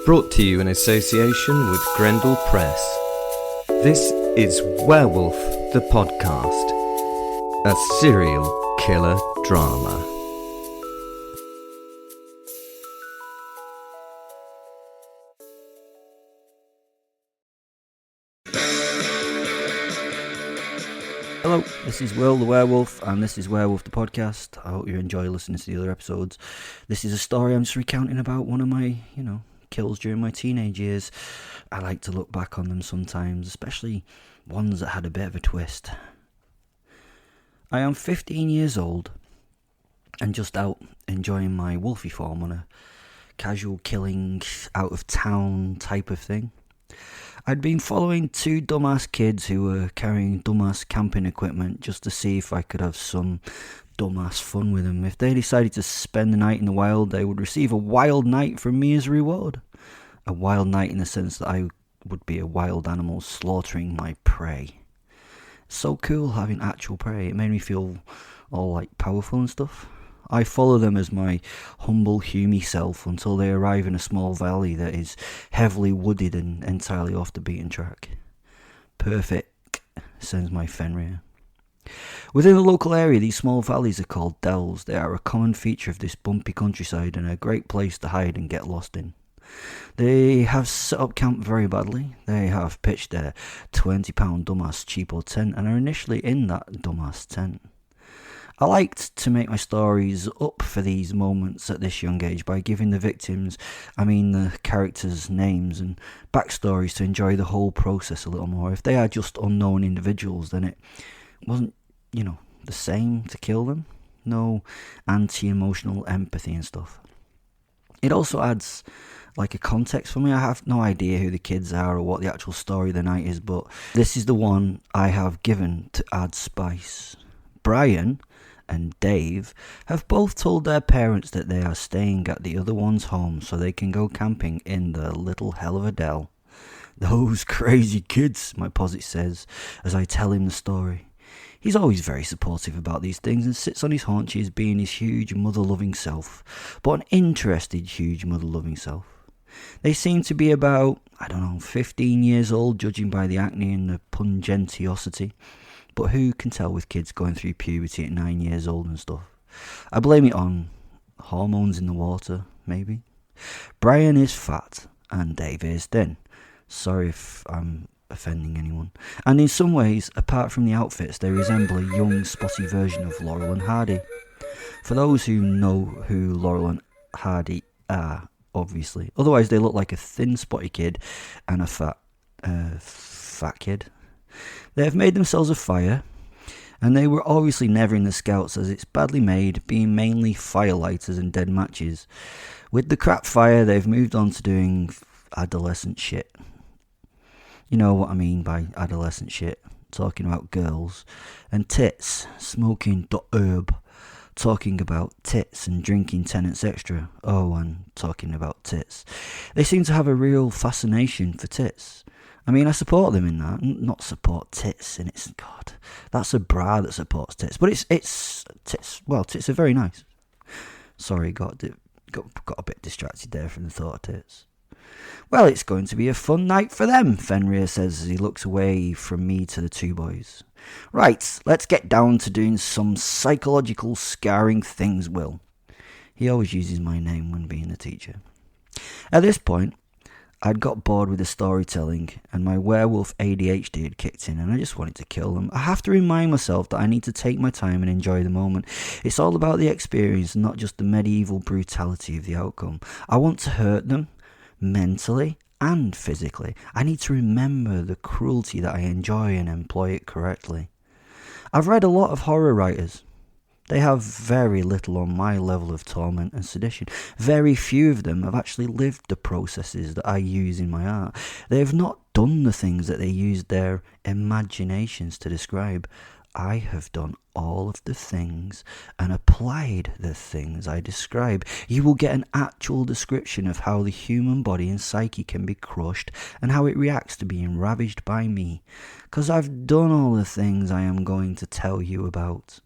Brought to you in association with Grendel Press. This is Werewolf the Podcast, a serial killer drama. Hello, this is Will the Werewolf, and this is Werewolf the Podcast. I hope you enjoy listening to the other episodes. This is a story I'm just recounting about one of my, kills during my teenage years. I like to look back on them sometimes, especially ones that had a bit of a twist. I am 15 years old and just out enjoying my wolfie form on a casual killing, out of town type of thing. I'd been following two dumbass kids who were carrying dumbass camping equipment just to see if I could have some dumbass fun with them. If they decided to spend the night in the wild, they would receive a wild night from me as a reward. A wild night in the sense that I would be a wild animal slaughtering my prey. So cool having actual prey. It made me feel all powerful and stuff. I follow them as my humble, humy self until they arrive in a small valley that is heavily wooded and entirely off the beaten track. Perfect, sends my Fenrir. Within the local area, these small valleys are called dells. They are a common feature of this bumpy countryside and a great place to hide and get lost in. They have set up camp very badly. They have pitched their £20 dumbass cheapo tent and are initially in that dumbass tent. I liked to make my stories up for these moments at this young age by giving the the characters' names and backstories to enjoy the whole process a little more. If they are just unknown individuals, then it wasn't, the same to kill them. No anti-emotional empathy and stuff. It also adds a context for me. I have no idea who the kids are or what the actual story of the night is, but this is the one I have given to add spice. Brian and Dave have both told their parents that they are staying at the other one's home so they can go camping in the little hell of a dell. Those crazy kids, my posit says as I tell him the story. He's always very supportive about these things and sits on his haunches being his huge mother-loving self, but an interested huge mother-loving self. They seem to be about, 15 years old, judging by the acne and the pungentiosity. But who can tell with kids going through puberty at 9 years old and stuff? I blame it on hormones in the water, maybe. Brian is fat and Dave is thin. Sorry if I'm offending anyone. And in some ways, apart from the outfits, they resemble a young, spotty version of Laurel and Hardy. For those who know who Laurel and Hardy are, obviously. Otherwise, they look like a thin, spotty kid and a fat kid. They have made themselves a fire, and they were obviously never in the Scouts as it's badly made, being mainly firelighters and dead matches. With the crap fire, they've moved on to doing adolescent shit. You know what I mean by adolescent shit. Talking about girls and tits, smoking the herb, talking about tits and drinking Tenants Extra. Oh, and talking about tits. They seem to have a real fascination for tits. I support them in that. Not support tits, and it's God. That's a bra that supports tits, but it's tits. Well, tits are very nice. Sorry, got a bit distracted there from the thought of tits. Well, it's going to be a fun night for them, Fenrir says as he looks away from me to the two boys. Right, let's get down to doing some psychological scarring things, Will. He always uses my name when being the teacher. At this point, I'd got bored with the storytelling and my werewolf ADHD had kicked in and I just wanted to kill them. I have to remind myself that I need to take my time and enjoy the moment. It's all about the experience, not just the medieval brutality of the outcome. I want to hurt them, mentally and physically. I need to remember the cruelty that I enjoy and employ it correctly. I've read a lot of horror writers. They have very little on my level of torment and sedition. Very few of them have actually lived the processes that I use in my art. They have not done the things that they used their imaginations to describe. I have done all of the things and applied the things I describe. You will get an actual description of how the human body and psyche can be crushed and how it reacts to being ravaged by me. 'Cause I've done all the things I am going to tell you about.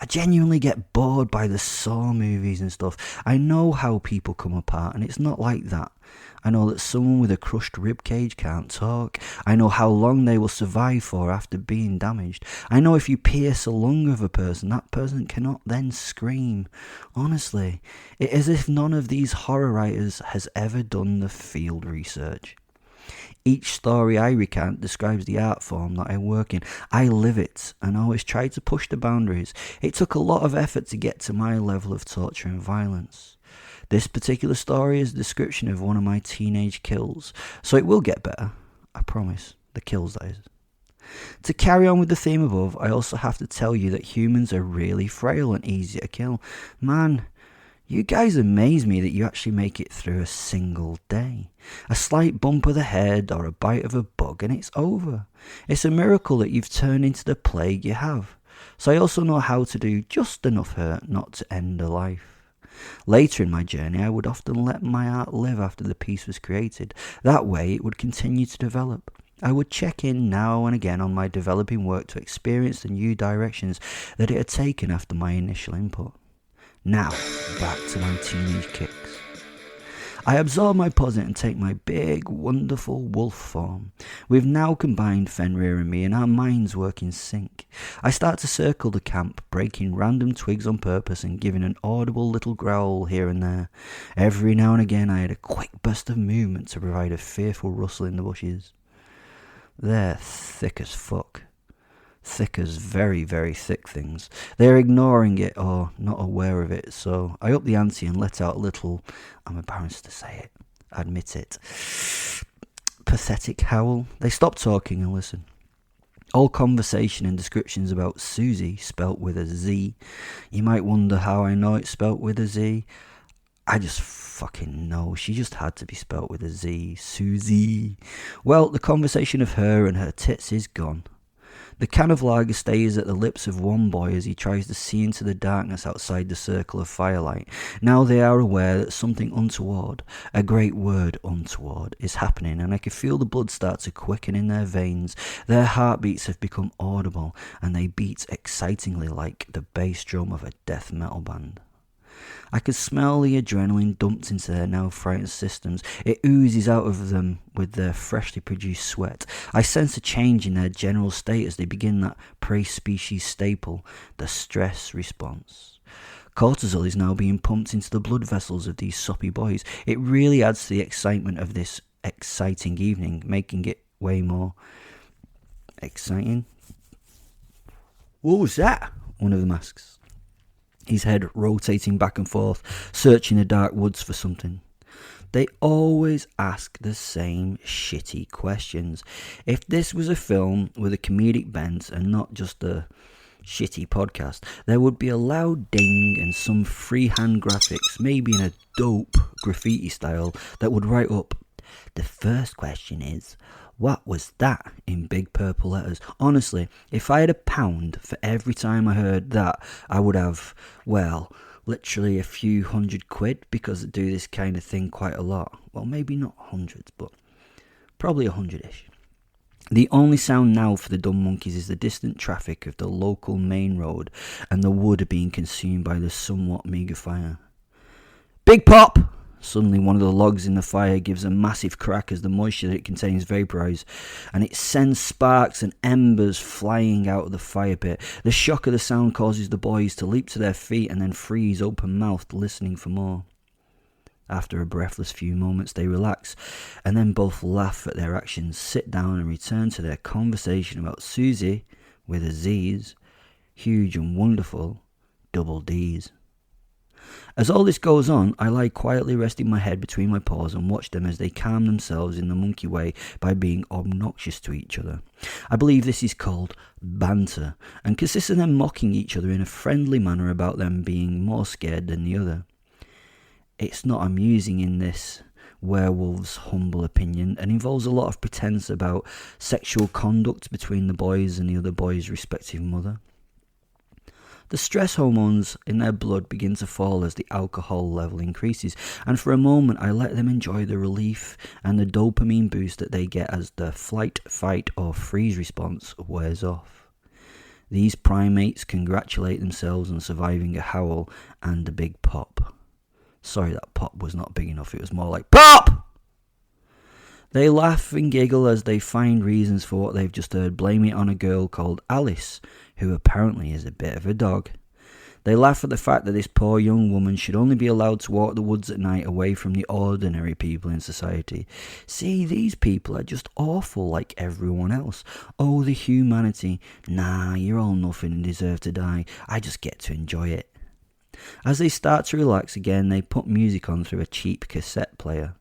I genuinely get bored by the Saw movies and stuff. I know how people come apart, and it's not like that. I know that someone with a crushed ribcage can't talk. I know how long they will survive for after being damaged. I know if you pierce a lung of a person, that person cannot then scream. Honestly, it is as if none of these horror writers has ever done the field research. Each story I recount describes the art form that I work in. I live it and always try to push the boundaries. It took a lot of effort to get to my level of torture and violence. This particular story is a description of one of my teenage kills, so it will get better. I promise. The kills, that is. To carry on with the theme above, I also have to tell you that humans are really frail and easy to kill. Man, you guys amaze me that you actually make it through a single day. A slight bump of the head or a bite of a bug and it's over. It's a miracle that you've turned into the plague you have. So I also know how to do just enough hurt not to end a life. Later in my journey, I would often let my art live after the piece was created. That way it would continue to develop. I would check in now and again on my developing work to experience the new directions that it had taken after my initial input. Now, back to my teenage kicks. I absorb my posit and take my big, wonderful wolf form. We've now combined Fenrir and me, and our minds work in sync. I start to circle the camp, breaking random twigs on purpose and giving an audible little growl here and there. Every now and again I had a quick burst of movement to provide a fearful rustle in the bushes. They're thick as fuck. Thick as very, very thick things. They're ignoring it or not aware of it, so I up the ante and let out a little, I'm embarrassed to say it, admit it, pathetic howl. They stop talking and listen. All conversation and descriptions about Susie, spelt with a Z. You might wonder how I know it's spelt with a Z. I just fucking know. She just had to be spelt with a Z. Susie. Well, the conversation of her and her tits is gone. The can of lager stays at the lips of one boy as he tries to see into the darkness outside the circle of firelight. Now they are aware that something untoward, a great word untoward, is happening, and I can feel the blood start to quicken in their veins. Their heartbeats have become audible, and they beat excitingly like the bass drum of a death metal band. I can smell the adrenaline dumped into their now frightened systems. It oozes out of them with their freshly produced sweat. I sense a change in their general state as they begin that prey species staple, the stress response. Cortisol is now being pumped into the blood vessels of these soppy boys. It really adds to the excitement of this exciting evening, making it way more exciting. What was that? One of them asks, his head rotating back and forth, searching the dark woods for something. They always ask the same shitty questions. If this was a film with a comedic bent and not just a shitty podcast, there would be a loud ding and some freehand graphics, maybe in a dope graffiti style, that would write up, "The first question is, what was that?" in big purple letters. Honestly, if I had £1 for every time I heard that, I would have, well, literally a few £100, because I do this kind of thing quite a lot. Well, maybe not hundreds, but probably 100-ish. The only sound now for the dumb monkeys is the distant traffic of the local main road and the wood being consumed by the somewhat meagre fire. Big pop! Suddenly one of the logs in the fire gives a massive crack as the moisture that it contains vaporizes, and it sends sparks and embers flying out of the fire pit. The shock of the sound causes the boys to leap to their feet and then freeze open-mouthed, listening for more. After a breathless few moments they relax, and then both laugh at their actions, sit down and return to their conversation about Susie, with a Z's, huge and wonderful, double D's. As all this goes on, I lie quietly resting my head between my paws and watch them as they calm themselves in the monkey way by being obnoxious to each other. I believe this is called banter, and consists of them mocking each other in a friendly manner about them being more scared than the other. It's not amusing in this werewolf's humble opinion, and involves a lot of pretense about sexual conduct between the boys and the other boy's respective mother. The stress hormones in their blood begin to fall as the alcohol level increases, and for a moment I let them enjoy the relief and the dopamine boost that they get as the flight, fight or freeze response wears off. These primates congratulate themselves on surviving a howl and a big pop. Sorry, that pop was not big enough. It was more like POP! They laugh and giggle as they find reasons for what they've just heard, blaming it on a girl called Alice, who apparently is a bit of a dog. They laugh at the fact that this poor young woman should only be allowed to walk the woods at night away from the ordinary people in society. See, these people are just awful like everyone else. Oh, the humanity. Nah, you're all nothing and deserve to die. I just get to enjoy it. As they start to relax again, they put music on through a cheap cassette player.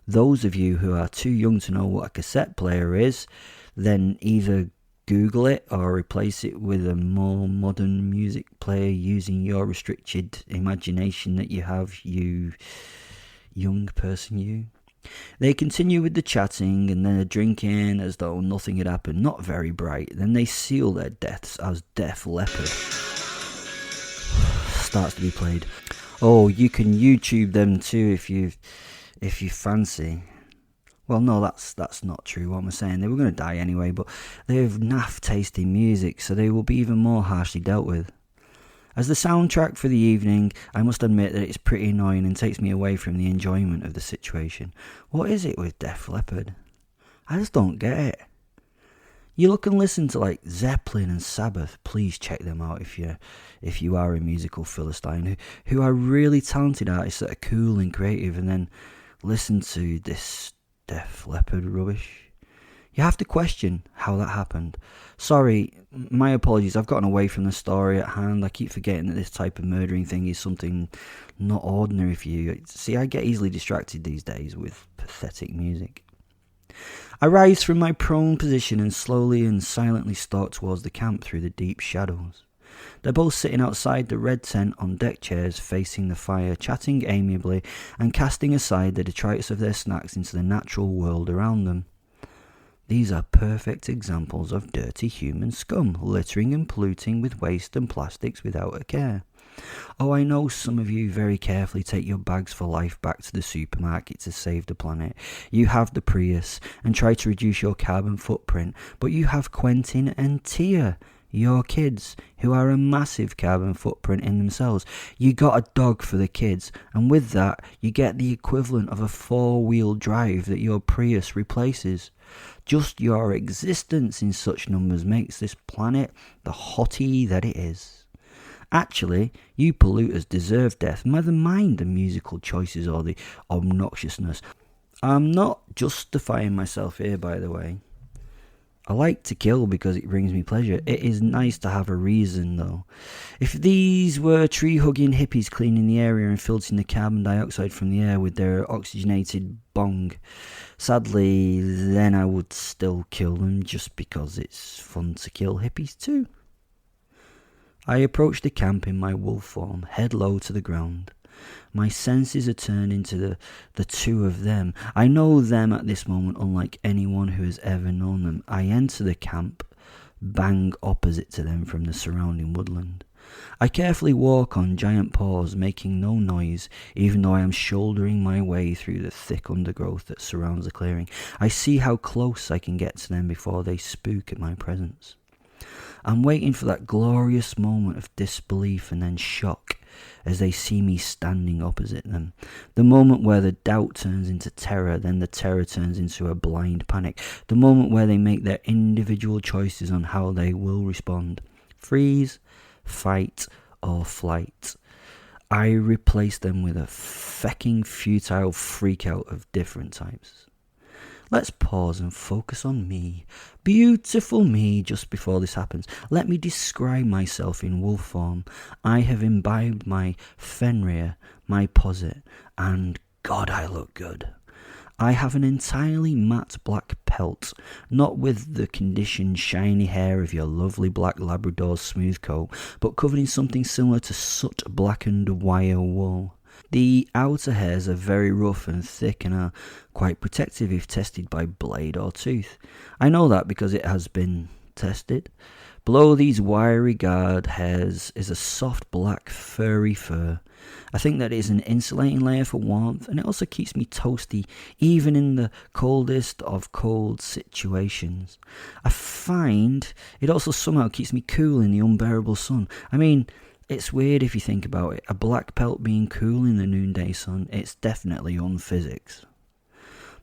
Those of you who are too young to know what a cassette player is, then either Google it or replace it with a more modern music player using your restricted imagination that you have, you young person you. They continue with the chatting and then the drinking as though nothing had happened, not very bright. Then they seal their deaths as Def Leppard starts to be played. Oh, you can YouTube them too if you fancy. Well, no, that's not true. What am I saying? They were going to die anyway, but they have naff tasting music, so they will be even more harshly dealt with. As the soundtrack for the evening, I must admit that it's pretty annoying and takes me away from the enjoyment of the situation. What is it with Def Leppard? I just don't get it. You look and listen to like Zeppelin and Sabbath. Please check them out if you are a musical philistine who are really talented artists that are cool and creative, and then listen to this Def Leppard rubbish. You have to question how that happened. Sorry, my apologies, I've gotten away from the story at hand. I keep forgetting that this type of murdering thing is something not ordinary for you. See, I get easily distracted these days with pathetic music. I rise from my prone position and slowly and silently stalk towards the camp through the deep shadows. They're both sitting outside the red tent on deck chairs facing the fire, chatting amiably and casting aside the detritus of their snacks into the natural world around them. These are perfect examples of dirty human scum, littering and polluting with waste and plastics without a care. Oh, I know some of you very carefully take your bags for life back to the supermarket to save the planet. You have the Prius and try to reduce your carbon footprint, but you have Quentin and Tia, your kids, who are a massive carbon footprint in themselves. You got a dog for the kids, and with that, you get the equivalent of a 4-wheel drive that your Prius replaces. Just your existence in such numbers makes this planet the hottie that it is. Actually, you polluters deserve death, never mind the musical choices or the obnoxiousness. I'm not justifying myself here, by the way. I like to kill because it brings me pleasure. It is nice to have a reason, though. If these were tree-hugging hippies cleaning the area and filtering the carbon dioxide from the air with their oxygenated bong, sadly, then I would still kill them just because it's fun to kill hippies too. I approach the camp in my wolf form, head low to the ground. My senses are turned into the two of them. I know them at this moment unlike anyone who has ever known them. I enter the camp, bang opposite to them from the surrounding woodland. I carefully walk on giant paws, making no noise, even though I am shouldering my way through the thick undergrowth that surrounds the clearing. I see how close I can get to them before they spook at my presence. I'm waiting for that glorious moment of disbelief and then shock as they see me standing opposite them. The moment where the doubt turns into terror, then the terror turns into a blind panic. The moment where they make their individual choices on how they will respond. Freeze, fight, or flight. I replace them with a fecking futile freakout of different types. Let's pause and focus on me, beautiful me, just before this happens. Let me describe myself in wolf form. I have imbibed my Fenrir, my posset, and God, I look good. I have an entirely matte black pelt, not with the conditioned shiny hair of your lovely black Labrador's smooth coat, but covered in something similar to soot-blackened wire wool. The outer hairs are very rough and thick and are quite protective if tested by blade or tooth. I know that because it has been tested. Below these wiry guard hairs is a soft black furry fur. I think that it is an insulating layer for warmth, and it also keeps me toasty even in the coldest of cold situations. I find it also somehow keeps me cool in the unbearable sun. I mean, it's weird if you think about it. A black pelt being cool in the noonday sun, it's definitely unphysics.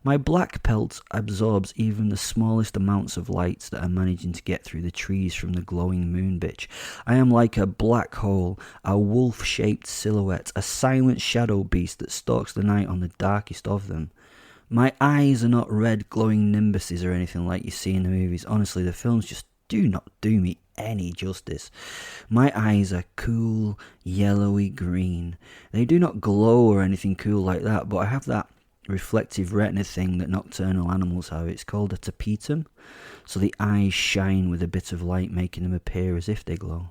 My black pelt absorbs even the smallest amounts of lights that are managing to get through the trees from the glowing moon bitch. I am like a black hole, a wolf-shaped silhouette, a silent shadow beast that stalks the night on the darkest of them. My eyes are not red glowing nimbuses or anything like you see in the movies. Honestly, the films just do not do me any justice. My eyes are cool, yellowy green. They do not glow or anything cool like that, but I have that reflective retina thing that nocturnal animals have. It's called a tapetum, so the eyes shine with a bit of light, making them appear as if they glow.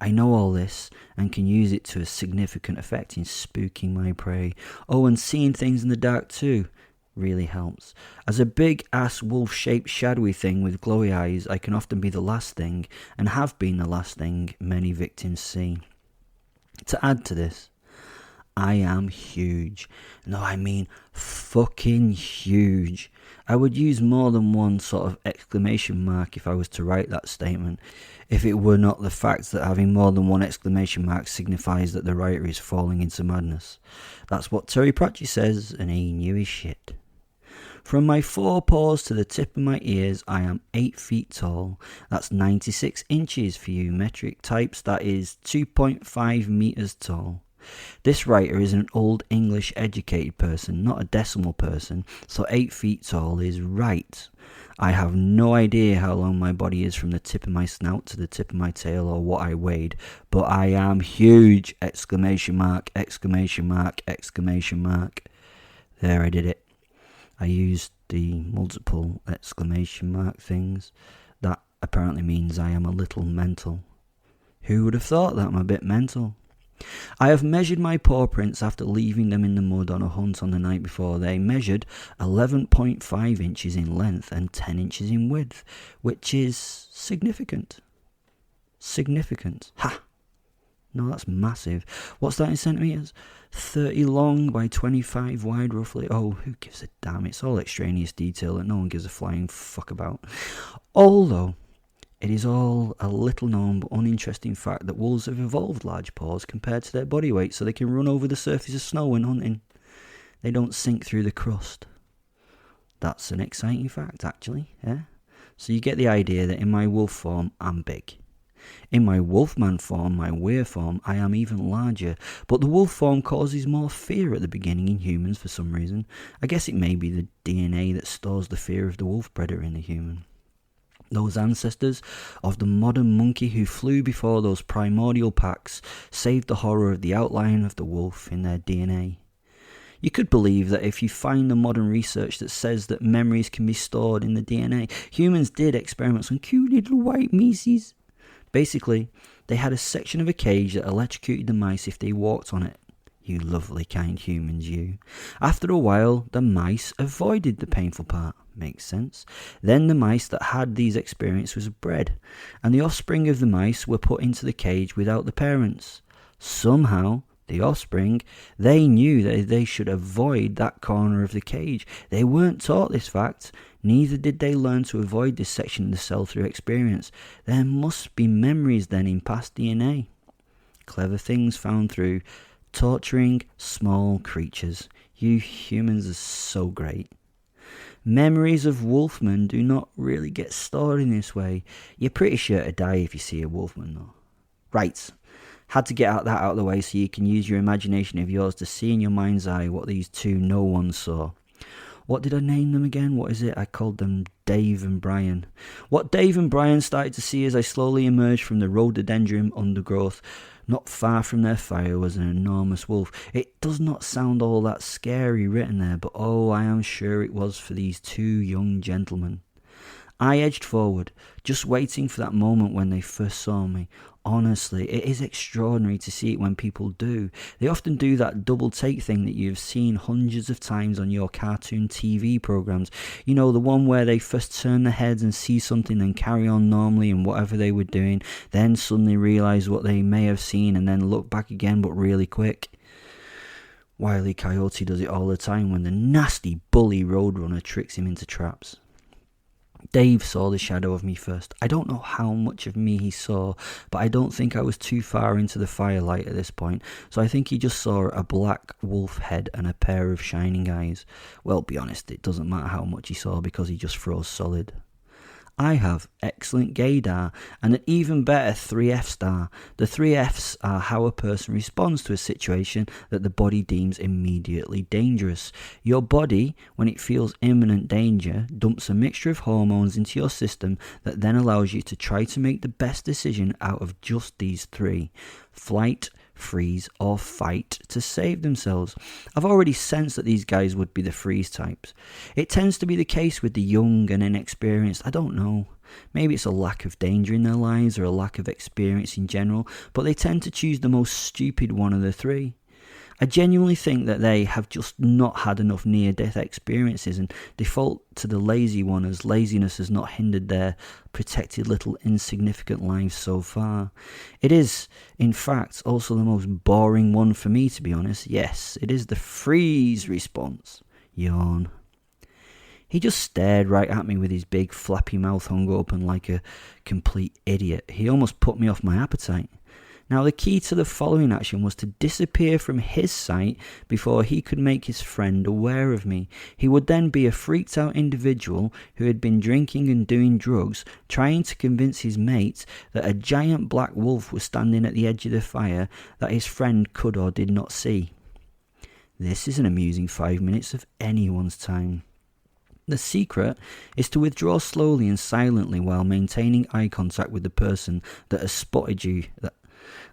I know all this and can use it to a significant effect in spooking my prey. Oh, and seeing things in the dark too really helps. As a big ass wolf-shaped shadowy thing with glowy eyes, I can often be the last thing, and have been the last thing, many victims see. To add to this, I am huge. No, I mean fucking huge. I would use more than one sort of exclamation mark if I was to write that statement, if it were not the fact that having more than one exclamation mark signifies that the writer is falling into madness. That's what Terry Pratchett says, and he knew his shit. From my forepaws to the tip of my ears, I am 8 feet tall. That's 96 inches for you metric types. That is 2.5 meters tall. This writer is an old English educated person, not a decimal person, so 8 feet tall is right. I have no idea how long my body is from the tip of my snout to the tip of my tail or what I weighed, but I am huge! Exclamation mark, exclamation mark, exclamation mark. There, I did it. I used the multiple exclamation mark things. That apparently means I am a little mental. Who would have thought that I'm a bit mental? I have measured my paw prints after leaving them in the mud on a hunt on the night before. They measured 11.5 inches in length and 10 inches in width, which is significant. Significant. Ha! No, that's massive. What's that in centimetres? 30 long by 25 wide, roughly. Oh, who gives a damn? It's all extraneous detail that no one gives a flying fuck about. Although it is all a little known but uninteresting fact that wolves have evolved large paws compared to their body weight, so they can run over the surface of snow when hunting. They don't sink through the crust. That's an exciting fact, actually, yeah? So you get the idea that in my wolf form, I'm big. In my wolfman form, my were form, I am even larger, but the wolf form causes more fear at the beginning in humans for some reason. I guess it may be the DNA that stores the fear of the wolf predator in the human. Those ancestors of the modern monkey who flew before those primordial packs saved the horror of the outline of the wolf in their DNA. You could believe that if you find the modern research that says that memories can be stored in the DNA. Humans did experiments on cute little white mices. Basically, they had a section of a cage that electrocuted the mice if they walked on it. You lovely kind humans, you. After a while, the mice avoided the painful part. Makes sense. Then the mice that had these experiences was bred, and the offspring of the mice were put into the cage without the parents. Somehow, the offspring, they knew that they should avoid that corner of the cage. They weren't taught this fact. Neither did they learn to avoid this section of the cell through experience. There must be memories then in past DNA. Clever things found through torturing small creatures. You humans are so great. Memories of wolfmen do not really get stored in this way. You're pretty sure to die if you see a wolfman though. Right. Had to get that out of the way so you can use your imagination of yours to see in your mind's eye what these two no ones saw. What did I name them again? What is it? I called them Dave and Brian. What Dave and Brian started to see as I slowly emerged from the rhododendron undergrowth not far from their fire was an enormous wolf. It does not sound all that scary written there, but oh, I am sure it was for these two young gentlemen. I edged forward, just waiting for that moment when they first saw me. Honestly, it is extraordinary to see it when people do. They often do that double take thing that you've seen hundreds of times on your cartoon TV programs. You know, the one where they first turn their heads and see something, then carry on normally in whatever they were doing, then suddenly realise what they may have seen and then look back again, but really quick. Wile E. Coyote does it all the time when the nasty bully roadrunner tricks him into traps. Dave saw the shadow of me first. I don't know how much of me he saw, but I don't think I was too far into the firelight at this point, so I think he just saw a black wolf head and a pair of shining eyes. Well, be honest, it doesn't matter how much he saw because he just froze solid. I have excellent gaydar and an even better 3F star. The 3Fs are how a person responds to a situation that the body deems immediately dangerous. Your body, when it feels imminent danger, dumps a mixture of hormones into your system that then allows you to try to make the best decision out of just these three: flight, freeze, or fight to save themselves. I've already sensed that these guys would be the freeze types. It tends to be the case with the young and inexperienced. I don't know. Maybe it's a lack of danger in their lives or a lack of experience in general, but they tend to choose the most stupid one of the three. I genuinely think that they have just not had enough near-death experiences and default to the lazy one, as laziness has not hindered their protected little insignificant lives so far. It is, in fact, also the most boring one for me, to be honest. Yes, it is the freeze response. Yawn. He just stared right at me with his big flappy mouth hung open like a complete idiot. He almost put me off my appetite. Now, the key to the following action was to disappear from his sight before he could make his friend aware of me. He would then be a freaked out individual who had been drinking and doing drugs, trying to convince his mates that a giant black wolf was standing at the edge of the fire that his friend could or did not see. This is an amusing 5 minutes of anyone's time. The secret is to withdraw slowly and silently while maintaining eye contact with the person that has spotted you.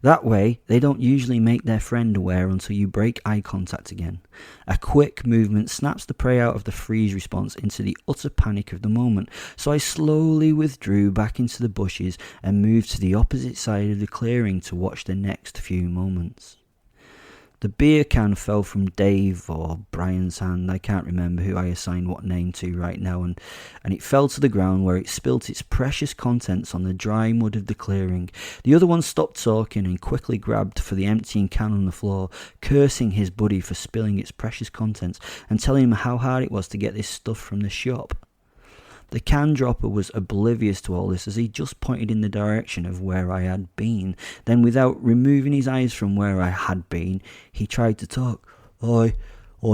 That way, they don't usually make their friend aware until you break eye contact again. A quick movement snaps the prey out of the freeze response into the utter panic of the moment, so I slowly withdrew back into the bushes and moved to the opposite side of the clearing to watch the next few moments. The beer can fell from Dave or Brian's hand. I can't remember who I assigned what name to right now, and it fell to the ground where it spilt its precious contents on the dry mud of the clearing. The other one stopped talking and quickly grabbed for the emptying can on the floor, cursing his buddy for spilling its precious contents and telling him how hard it was to get this stuff from the shop. The can dropper was oblivious to all this as he just pointed in the direction of where I had been. Then, without removing his eyes from where I had been, he tried to talk. I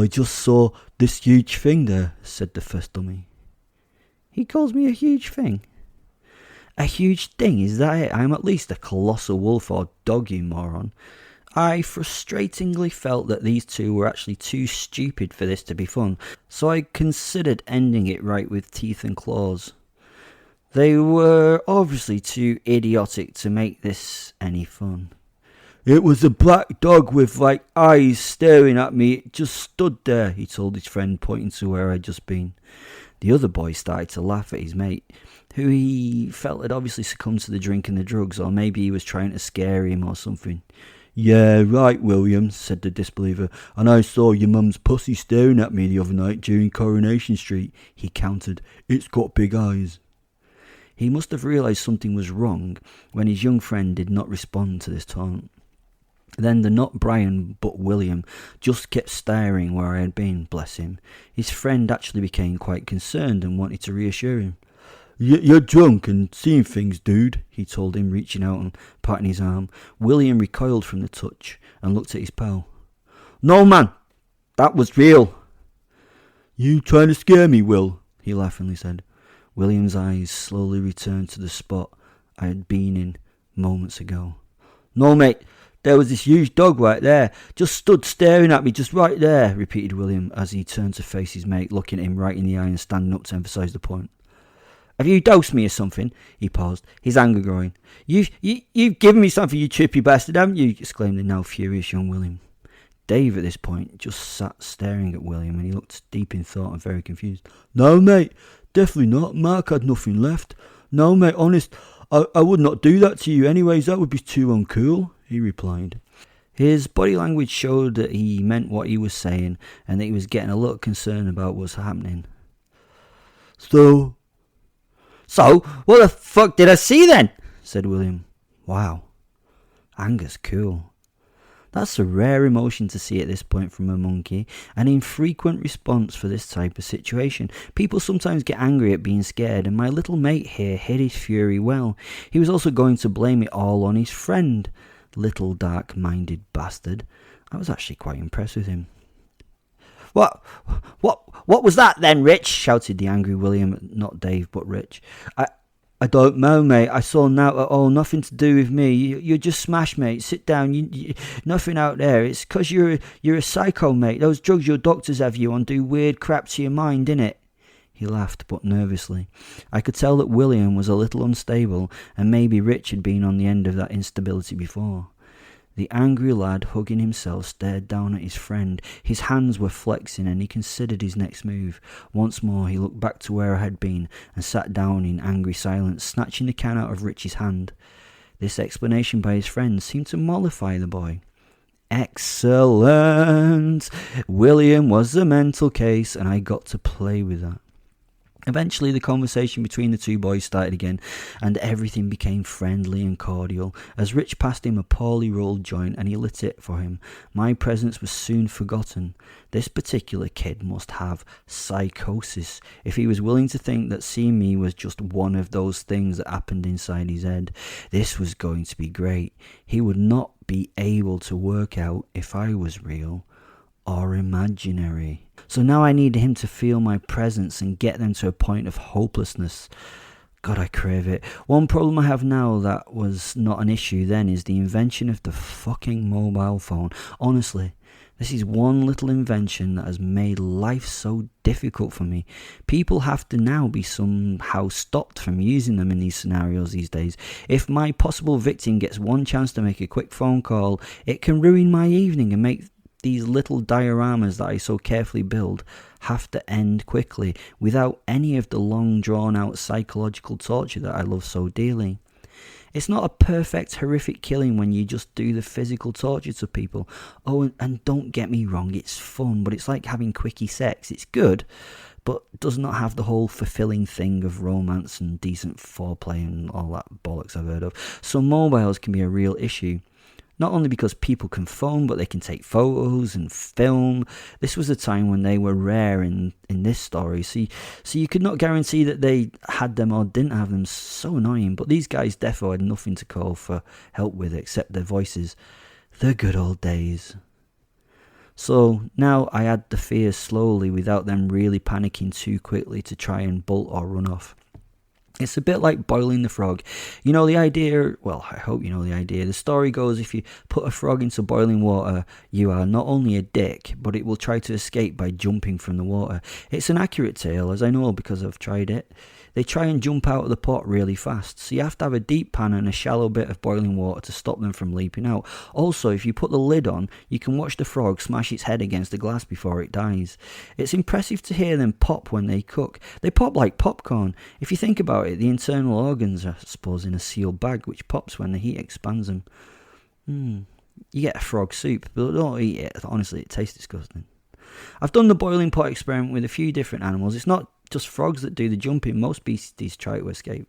just saw this huge thing there, said the first dummy. He calls me a huge thing? A huge thing, is that it? I'm at least a colossal wolf or dog, you moron. I frustratingly felt that these two were actually too stupid for this to be fun, so I considered ending it right with teeth and claws. They were obviously too idiotic to make this any fun. It was a black dog with eyes staring at me. It just stood there, he told his friend, pointing to where I'd just been. The other boy started to laugh at his mate, who he felt had obviously succumbed to the drink and the drugs, or maybe he was trying to scare him or something. Yeah, right, William, said the disbeliever, and I saw your mum's pussy staring at me the other night during Coronation Street, he countered. It's got big eyes. He must have realised something was wrong when his young friend did not respond to this taunt. Then the not Brian but William just kept staring where I had been, bless him. His friend actually became quite concerned and wanted to reassure him. You're drunk and seeing things, dude, he told him, reaching out and patting his arm. William recoiled from the touch and looked at his pal. No, man, that was real. You trying to scare me, Will? He laughingly said. William's eyes slowly returned to the spot I had been in moments ago. No, mate, there was this huge dog right there, just stood staring at me just right there, repeated William as he turned to face his mate, looking at him right in the eye and standing up to emphasise the point. Have you dosed me or something? He paused, his anger growing. You've given me something, you trippy bastard, haven't you? Exclaimed the now furious young William. Dave at this point just sat staring at William and he looked deep in thought and very confused. No, mate, Definitely not. Mark had nothing left. No, mate, honest, I would not do that to you anyways. That would be too uncool, he replied. His body language showed that he meant what he was saying and that he was getting a little concerned about what's happening. So, what the fuck did I see then? Said William. Wow, anger's cool. That's a rare emotion to see at this point from a monkey, an infrequent response for this type of situation. People sometimes get angry at being scared, and my little mate here hid his fury well. He was also going to blame it all on his friend. Little dark-minded bastard. I was actually quite impressed with him. What was that then, Rich? Shouted the angry William, not Dave, but Rich. I don't know, mate. I saw now at all. Nothing to do with me. You're just smashed, mate. Sit down. Nothing out there. It's 'cause you're a psycho, mate. Those drugs your doctors have you on do weird crap to your mind, innit? He laughed, but nervously. I could tell that William was a little unstable, and maybe Rich had been on the end of that instability before. The angry lad, hugging himself, stared down at his friend. His hands were flexing, and he considered his next move. Once more he looked back to where I had been, and sat down in angry silence, snatching the can out of Rich's hand. This explanation by his friend seemed to mollify the boy. Excellent! William was the mental case, and I got to play with that. Eventually the conversation between the two boys started again, and everything became friendly and cordial. As Rich passed him a poorly rolled joint and he lit it for him, my presence was soon forgotten. This particular kid must have psychosis if he was willing to think that seeing me was just one of those things that happened inside his head. This was going to be great. He would not be able to work out if I was real or imaginary. So now I needed him to feel my presence and get them to a point of hopelessness. God, I crave it. One problem I have now that was not an issue then is the invention of the fucking mobile phone. Honestly, this is one little invention that has made life so difficult for me. People have to now be somehow stopped from using them in these scenarios these days. If my possible victim gets one chance to make a quick phone call, it can ruin my evening and make these little dioramas that I so carefully build have to end quickly without any of the long drawn out psychological torture that I love so dearly. It's not a perfect horrific killing when you just do the physical torture to people. Oh, and don't get me wrong, it's fun, but it's like having quickie sex. It's good, but does not have the whole fulfilling thing of romance and decent foreplay and all that bollocks I've heard of. So mobiles can be a real issue. Not only because people can phone, but they can take photos and film. This was a time when they were rare in this story. So you could not guarantee that they had them or didn't have them. So annoying. But these guys defo had nothing to call for help with except their voices. The good old days. So now I add the fears slowly without them really panicking too quickly to try and bolt or run off. It's a bit like boiling the frog. You know the idea, well, I hope you know the idea. The story goes, if you put a frog into boiling water, you are not only a dick, but it will try to escape by jumping from the water. It's an accurate tale, as I know because I've tried it. They try and jump out of the pot really fast, so you have to have a deep pan and a shallow bit of boiling water to stop them from leaping out. Also, if you put the lid on, you can watch the frog smash its head against the glass before it dies. It's impressive to hear them pop when they cook. They pop like popcorn. If you think about it, the internal organs are, I suppose, in a sealed bag, which pops when the heat expands them. You get a frog soup, but don't eat it. Honestly, it tastes disgusting. I've done the boiling pot experiment with a few different animals. It's not just frogs that do the jumping. Most species try to escape.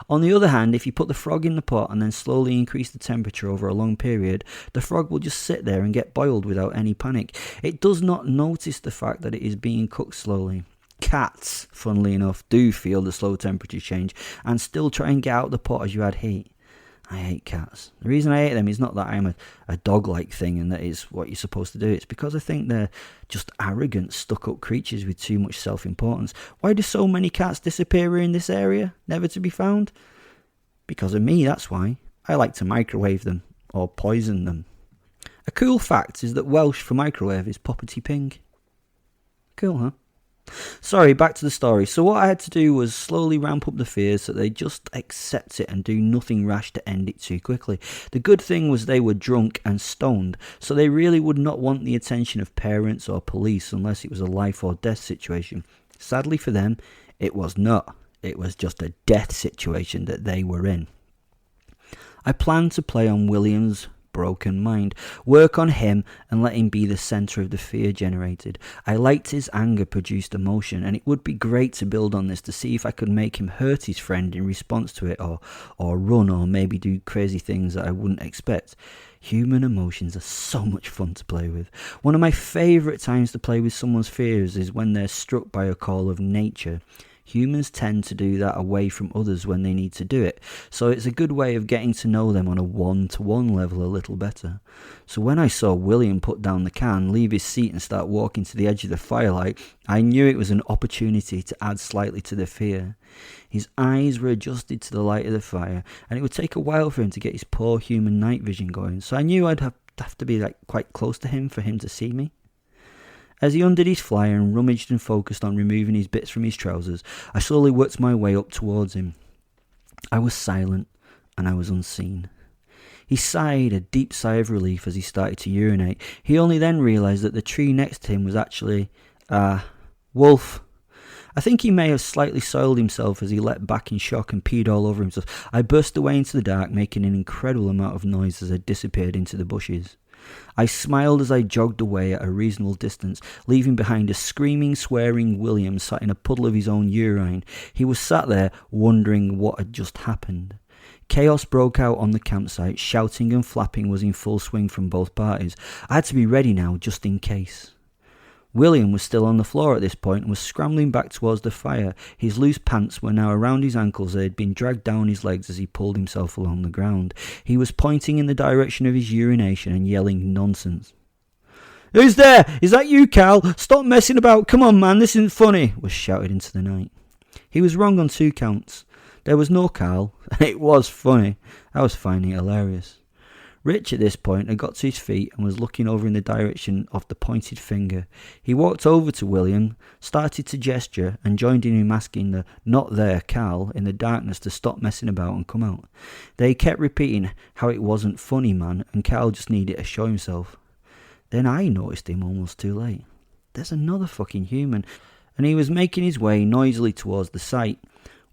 On the other hand, if you put the frog in the pot and then slowly increase the temperature over a long period, the frog will just sit there and get boiled without any panic. It does not notice the fact that it is being cooked slowly. Cats, funnily enough, do feel the slow temperature change and still try and get out the pot as you add heat. I hate cats. The reason I hate them is not that I'm a dog-like thing and that is what you're supposed to do. It's because I think they're just arrogant, stuck-up creatures with too much self-importance. Why do so many cats disappear in this area, never to be found? Because of me, that's why. I like to microwave them or poison them. A cool fact is that Welsh for microwave is poppety pink. Cool, huh? Sorry, back to the story. So what I had to do was slowly ramp up the fears so they just accept it and do nothing rash to end it too quickly. The good thing was they were drunk and stoned, so they really would not want the attention of parents or police unless it was a life or death situation. Sadly for them, It was not. It was just a death situation that they were in. I planned to play on William's broken mind, work on him and let him be the centre of the fear generated. I liked his anger produced emotion, and it would be great to build on this to see if I could make him hurt his friend in response to it, or run, or maybe do crazy things that I wouldn't expect. Human emotions are so much fun to play with. One of my favourite times to play with someone's fears is when they're struck by a call of nature. Humans tend to do that away from others when they need to do it, so it's a good way of getting to know them on a one-to-one level a little better. So when I saw William put down the can, leave his seat and start walking to the edge of the firelight, I knew it was an opportunity to add slightly to the fear. His eyes were adjusted to the light of the fire, and it would take a while for him to get his poor human night vision going, so I knew I'd have to be quite close to him for him to see me. As he undid his flyer and rummaged and focused on removing his bits from his trousers, I slowly worked my way up towards him. I was silent, and I was unseen. He sighed a deep sigh of relief as he started to urinate. He only then realised that the tree next to him was actually Wolf. I think he may have slightly soiled himself as he leapt back in shock and peed all over himself. I burst away into the dark, making an incredible amount of noise as I disappeared into the bushes. I smiled as I jogged away at a reasonable distance, leaving behind a screaming, swearing William sat in a puddle of his own urine. He was sat there wondering what had just happened. Chaos broke out on the campsite. Shouting and flapping was in full swing from both parties. I had to be ready now, just in case. William was still on the floor at this point and was scrambling back towards the fire. His loose pants were now around his ankles. They had been dragged down his legs as he pulled himself along the ground. He was pointing in the direction of his urination and yelling nonsense. "Who's there? Is that you, Cal? Stop messing about. Come on, man, this isn't funny," was shouted into the night. He was wrong on 2 counts. There was no Cal, and it was funny. I was finding it hilarious. Rich at this point had got to his feet and was looking over in the direction of the pointed finger. He walked over to William, started to gesture, and joined in him asking the "not there" Cal in the darkness to stop messing about and come out. They kept repeating how it wasn't funny, man, and Cal just needed to show himself. Then I noticed him almost too late. There's another fucking human, and he was making his way noisily towards the site.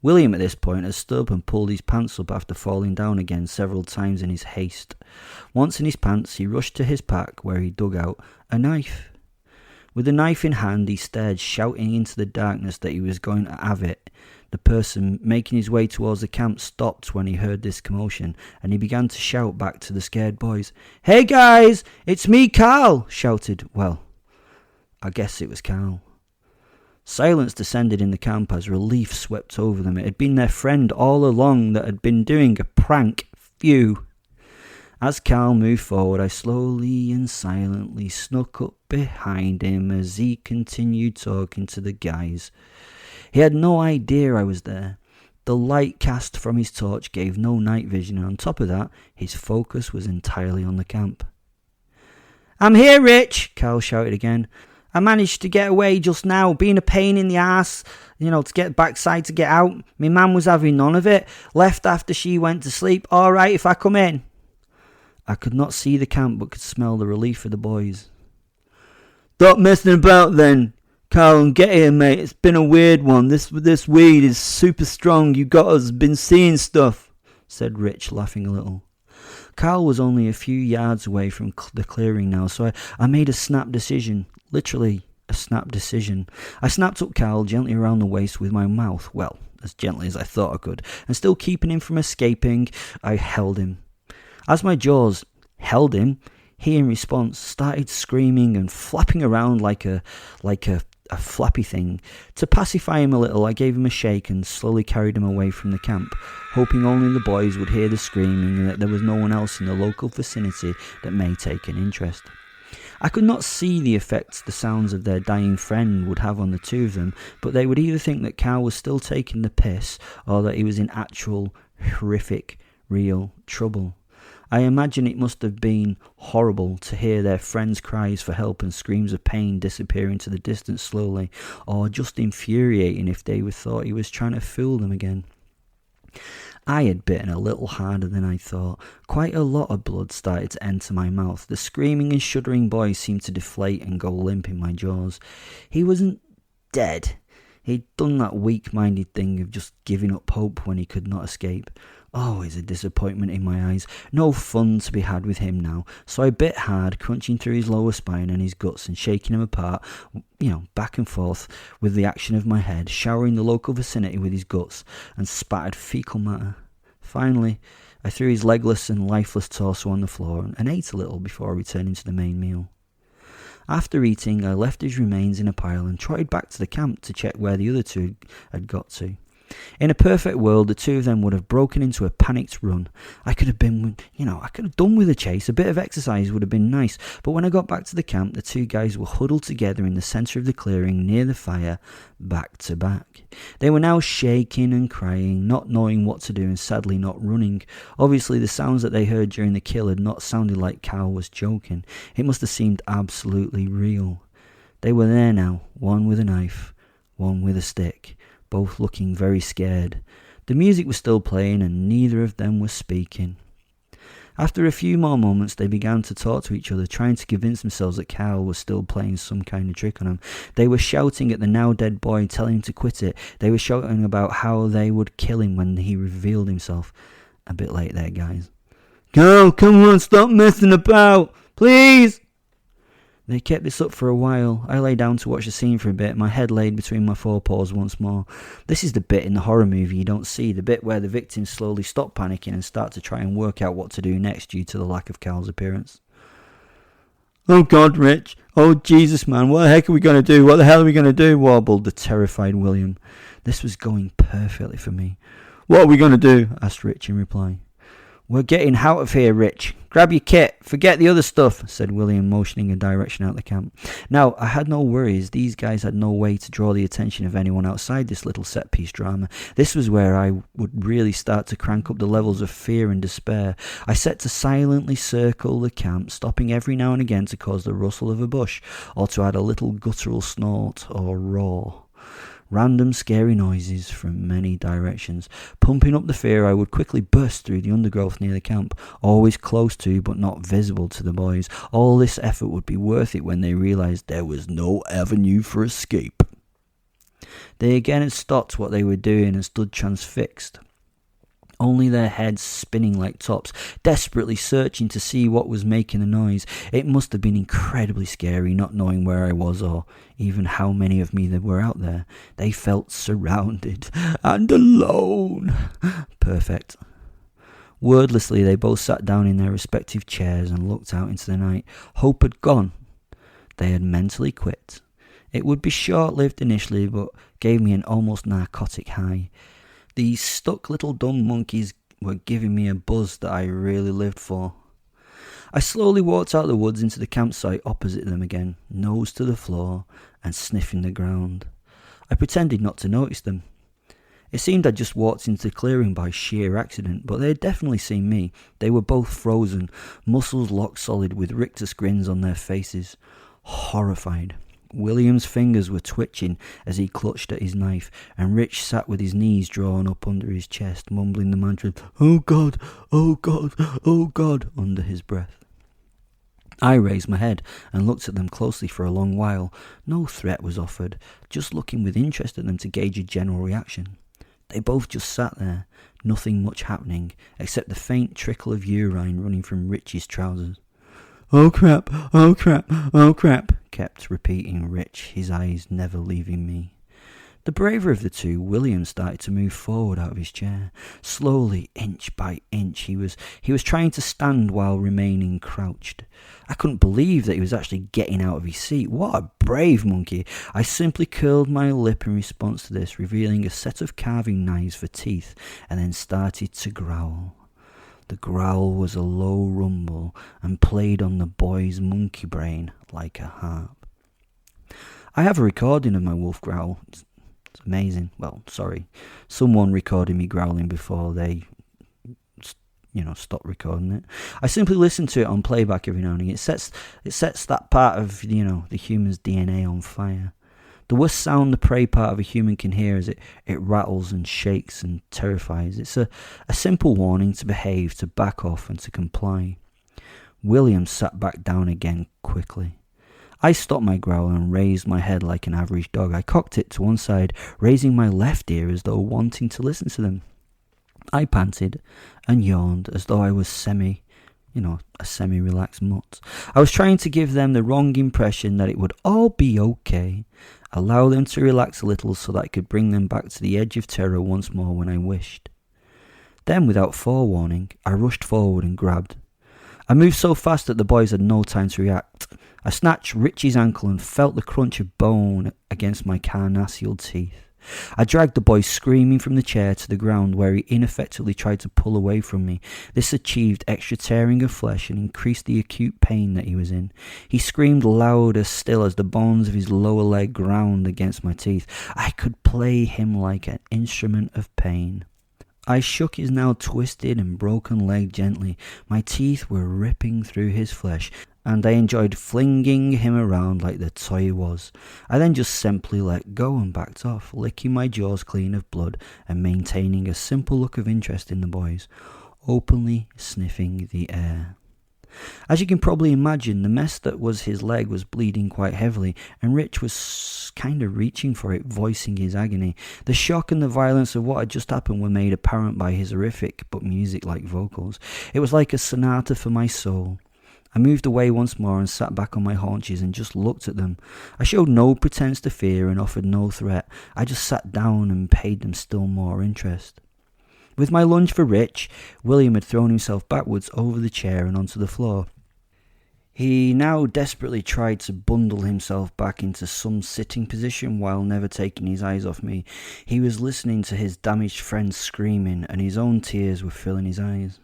William at this point had stood up and pulled his pants up after falling down again several times in his haste. Once in his pants, he rushed to his pack where he dug out a knife. With the knife in hand, he stared, shouting into the darkness that he was going to have it. The person making his way towards the camp stopped when he heard this commotion, and he began to shout back to the scared boys. "Hey guys, it's me, Carl!" shouted. Well, I guess it was Carl. Silence descended in the camp as relief swept over them. It had been their friend all along that had been doing a prank. Phew. As Carl moved forward, I slowly and silently snuck up behind him as he continued talking to the guys. He had no idea I was there. The light cast from his torch gave no night vision, and on top of that, his focus was entirely on the camp. "I'm here, Rich!" Carl shouted again. "I managed to get away just now, being a pain in the ass, to get backside to get out. My mum was having none of it, left after she went to sleep. All right if I come in?" I could not see the camp but could smell the relief of the boys. "Stop messing about then, Carl, and get here, mate. It's been a weird one. This weed is super strong. You got us been seeing stuff," said Rich, laughing a little. Carl was only a few yards away from the clearing now, so I made a snap decision. Literally a snap decision. I snapped up Carl gently around the waist with my mouth, well, as gently as I thought I could, and still keeping him from escaping, I held him. As my jaws held him, he in response started screaming and flapping around like a flappy thing. To pacify him a little, I gave him a shake and slowly carried him away from the camp, hoping only the boys would hear the screaming and that there was no one else in the local vicinity that may take an interest. I could not see the effects the sounds of their dying friend would have on the two of them, but they would either think that Carl was still taking the piss or that he was in actual, horrific, real trouble. I imagine it must have been horrible to hear their friends' cries for help and screams of pain disappear into the distance slowly, or just infuriating if they thought he was trying to fool them again. I had bitten a little harder than I thought. Quite a lot of blood started to enter my mouth. The screaming and shuddering boy seemed to deflate and go limp in my jaws. He wasn't dead. He'd done that weak-minded thing of just giving up hope when he could not escape. Always a disappointment in my eyes. No fun to be had with him now. So I bit hard, crunching through his lower spine and his guts and shaking him apart, back and forth with the action of my head, showering the local vicinity with his guts and spattered fecal matter. Finally, I threw his legless and lifeless torso on the floor and ate a little before returning to the main meal. After eating, I left his remains in a pile and trotted back to the camp to check where the other two had got to. In a perfect world, the two of them would have broken into a panicked run. I could have done with a chase. A bit of exercise would have been nice. But when I got back to the camp, the two guys were huddled together in the centre of the clearing near the fire, back to back. They were now shaking and crying, not knowing what to do and sadly not running. Obviously, the sounds that they heard during the kill had not sounded like Cal was joking. It must have seemed absolutely real. They were there now, one with a knife, one with a stick, both looking very scared. The music was still playing and neither of them was speaking. After a few more moments, they began to talk to each other, trying to convince themselves that Cal was still playing some kind of trick on them. They were shouting at the now dead boy, telling him to quit it. They were shouting about how they would kill him when he revealed himself. A bit late there, guys. Cal, come on, stop messing about, please! They kept this up for a while. I lay down to watch the scene for a bit, my head laid between my forepaws once more. This is the bit in the horror movie you don't see, the bit where the victims slowly stop panicking and start to try and work out what to do next due to the lack of Cal's appearance. Oh God, Rich. Oh Jesus, man, what the heck are we going to do? What the hell are we going to do? Warbled the terrified William. This was going perfectly for me. What are we going to do? Asked Rich in reply. We're getting out of here, Rich. Grab your kit. Forget the other stuff, said William, motioning a direction out the camp. Now, I had no worries. These guys had no way to draw the attention of anyone outside this little set-piece drama. This was where I would really start to crank up the levels of fear and despair. I set to silently circle the camp, stopping every now and again to cause the rustle of a bush, or to add a little guttural snort or roar. Random scary noises from many directions. Pumping up the fear, I would quickly burst through the undergrowth near the camp, always close to but not visible to the boys. All this effort would be worth it when they realised there was no avenue for escape. They again had stopped what they were doing and stood transfixed, only their heads spinning like tops, desperately searching to see what was making the noise. It must have been incredibly scary not knowing where I was or even how many of me there were out there. They felt surrounded and alone. Perfect. Wordlessly, they both sat down in their respective chairs and looked out into the night. Hope had gone. They had mentally quit. It would be short-lived initially, but gave me an almost narcotic high. These stuck little dumb monkeys were giving me a buzz that I really lived for. I slowly walked out of the woods into the campsite opposite them again, nose to the floor and sniffing the ground. I pretended not to notice them. It seemed I'd just walked into the clearing by sheer accident, but they had definitely seen me. They were both frozen, muscles locked solid with rictus grins on their faces, horrified. William's fingers were twitching as he clutched at his knife, and Rich sat with his knees drawn up under his chest, mumbling the mantra, "Oh God, oh God, oh God," under his breath. I raised my head and looked at them closely for a long while. No threat was offered, just looking with interest at them to gauge a general reaction. They both just sat there, nothing much happening, except the faint trickle of urine running from Rich's trousers. "Oh crap, oh crap, oh crap," kept repeating Rich, his eyes never leaving me. The braver of the two, William, started to move forward out of his chair. Slowly, inch by inch, he was trying to stand while remaining crouched. I couldn't believe that he was actually getting out of his seat. What a brave monkey. I simply curled my lip in response to this, revealing a set of carving knives for teeth, and then started to growl. The growl was a low rumble and played on the boy's monkey brain like a harp. I have a recording of my wolf growl. It's amazing. Well, sorry. Someone recorded me growling before they, stopped recording it. I simply listen to it on playback every now and again. It sets that part of, the human's DNA on fire. The worst sound the prey part of a human can hear is it rattles and shakes and terrifies. It's a simple warning to behave, to back off and to comply. William sat back down again quickly. I stopped my growl and raised my head like an average dog. I cocked it to one side, raising my left ear as though wanting to listen to them. I panted and yawned as though I was a semi-relaxed mutt. I was trying to give them the wrong impression that it would all be okay, allow them to relax a little so that I could bring them back to the edge of terror once more when I wished. Then, without forewarning, I rushed forward and grabbed. I moved so fast that the boys had no time to react. I snatched Richie's ankle and felt the crunch of bone against my carnassial teeth. I dragged the boy screaming from the chair to the ground, where he ineffectively tried to pull away from me. This achieved extra tearing of flesh and increased the acute pain that he was in. He screamed louder still as the bones of his lower leg ground against my teeth. I could play him like an instrument of pain. I shook his now twisted and broken leg gently. My teeth were ripping through his flesh, and I enjoyed flinging him around like the toy he was. I then just simply let go and backed off, licking my jaws clean of blood and maintaining a simple look of interest in the boys, openly sniffing the air. As you can probably imagine, the mess that was his leg was bleeding quite heavily, and Rich was kind of reaching for it, voicing his agony. The shock and the violence of what had just happened were made apparent by his horrific but music-like vocals. It was like a sonata for my soul. I moved away once more and sat back on my haunches and just looked at them. I showed no pretense to fear and offered no threat. I just sat down and paid them still more interest. With my lunge for Rich, William had thrown himself backwards over the chair and onto the floor. He now desperately tried to bundle himself back into some sitting position while never taking his eyes off me. He was listening to his damaged friend screaming, and his own tears were filling his eyes.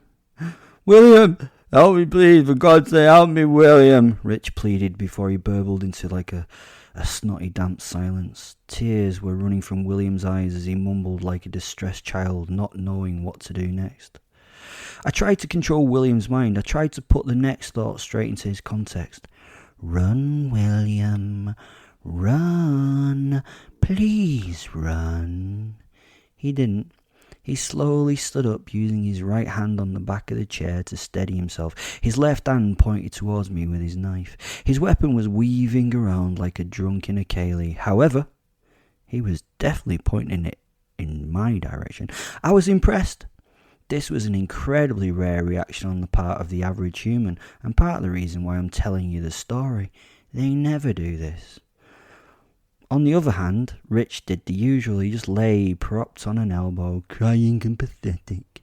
"William, help me please, for God's sake, help me, William," Rich pleaded before he burbled into like a snotty damp silence. Tears were running from William's eyes as he mumbled like a distressed child, not knowing what to do next. I tried to control William's mind. I tried to put the next thought straight into his context. "Run, William, run, please run." He didn't. He slowly stood up, using his right hand on the back of the chair to steady himself. His left hand pointed towards me with his knife. His weapon was weaving around like a drunk in a ceilidh. However, he was definitely pointing it in my direction. I was impressed. This was an incredibly rare reaction on the part of the average human, and part of the reason why I'm telling you the story. They never do this. On the other hand, Rich did the usual. He just lay propped on an elbow, crying and pathetic.